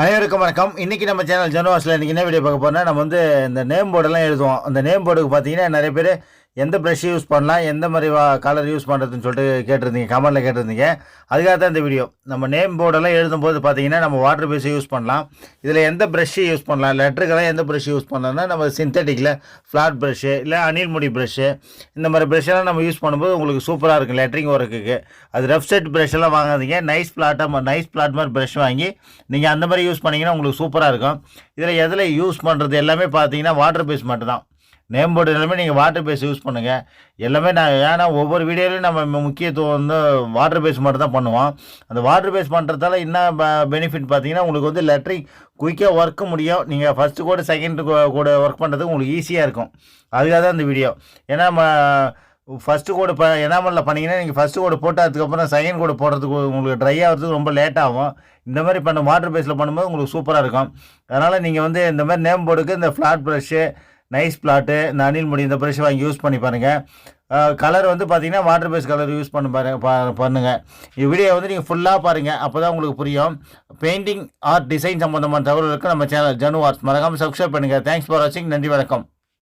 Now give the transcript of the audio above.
அனைவருக்கும் வணக்கம். இன்றைக்கி நம்ம சேனல் ஜனவாஸில் இன்றைக்கி என்ன வீடியோ பார்க்க போனால் நம்ம இந்த நேம் போர்டெல்லாம் எழுதுவோம். அந்த நேம் போர்டுக்கு பார்த்தீங்கன்னா நிறைய பேர் எந்த ப்ரஷ் யூஸ் பண்ணலாம், எந்த மாதிரி கலர் யூஸ் பண்ணுறதுன்னு சொல்லிட்டு கேட்டிருந்தீங்க, கமெண்ட்டில் கேட்டிருந்தீங்க. அதுக்காக தான் இந்த வீடியோ. நம்ம நேம் போர்டெல்லாம் எழுதும்போது பார்த்தீங்கன்னா நம்ம வாட்டர் பேஸை யூஸ் பண்ணலாம். இதில் எந்த ப்ரஷ்ஷு யூஸ் பண்ணலாம், லெட்டருக்கெல்லாம் எந்த ப்ரஷ் யூஸ் பண்ணலாம்னா நம்ம சிந்தட்டிக்கில் ஃப்ளாட் ப்ரஷ்ஷு இல்லை அணில் முடி ப்ரஷ்ஷு இந்த மாதிரி ப்ரஷ்ஷெல்லாம் நம்ம யூஸ் பண்ணும்போது உங்களுக்கு சூப்பராக இருக்கும் லெட்டரிங் ஒர்க்குக்கு. அது ரஃப் செட் ப்ரஷ்ஷெல்லாம் வாங்காதீங்க. நைஸ் ஃப்ளாட் மாதிரி ப்ரஷ் வாங்கி நீங்கள் அந்த மாதிரி யூஸ் பண்ணிங்கன்னா உங்களுக்கு சூப்பராக இருக்கும். இதில் எதில் யூஸ் பண்ணுறது எல்லாமே பார்த்தீங்கன்னா வாட்டர் பேஸ் மட்டும்தான். நேம் போர்டு எல்லாமே நீங்கள் வாட்டர் பேஸ் யூஸ் பண்ணுங்கள். எல்லாமே ஏன்னா ஒவ்வொரு வீடியோலையும் நம்ம முக்கியத்துவம் வாட்டர் பேஸ் மட்டும் தான் பண்ணுவோம். அந்த வாட்டர் பேஸ் பண்ணுறதால என்ன பெனிஃபிட் பார்த்தீங்கன்னா உங்களுக்கு லெட்டரிங் குயிக்காக ஒர்க்கு முடியும். நீங்கள் ஃபஸ்ட்டு கூட செகண்ட் கூட ஒர்க் பண்ணுறதுக்கு உங்களுக்கு ஈஸியாக இருக்கும். அதுக்காக தான் இந்த வீடியோ. ஏன்னா நம்ம ஃபஸ்ட்டு கோடு எனாமலில் பண்ணிங்கன்னா நீங்கள் ஃபஸ்ட்டு கோடு போட்டு அதுக்கப்புறம் செகண்ட் கோடு போடுறதுக்கு உங்களுக்கு ட்ரை ஆகிறதுக்கு ரொம்ப லேட் ஆகும். இந்த மாதிரி வாட்டர் பேஸில் பண்ணும்போது உங்களுக்கு சூப்பராக இருக்கும். அதனால் நீங்கள் இந்த மாதிரி நேம் போர்டுக்கு இந்த ஃப்ளாட் ப்ரஷ்ஷு, நைஸ் ஃப்ளாட்டு, இந்த அணில் முடி இந்த ப்ரஷ் வாங்கி யூஸ் பண்ணி பாருங்கள். கலர் பார்த்தீங்கன்னா வாட்டர் பேஸ் கலர் யூஸ் பண்ணுங்கள். வீடியோ நீங்கள் ஃபுல்லாக பாருங்கள், அப்போ தான் உங்களுக்கு புரியும். பெயிண்டிங் ஆர்ட் டிசைன் சம்மந்தமான தகவல்களுக்கு நம்ம சேனல் ஜனு ஆர்ட்ஸ் மறக்காமல் சப்ஸ்கிரைப் பண்ணுங்கள். தேங்க்ஸ் ஃபார் வாட்சிங். நன்றி, வணக்கம்.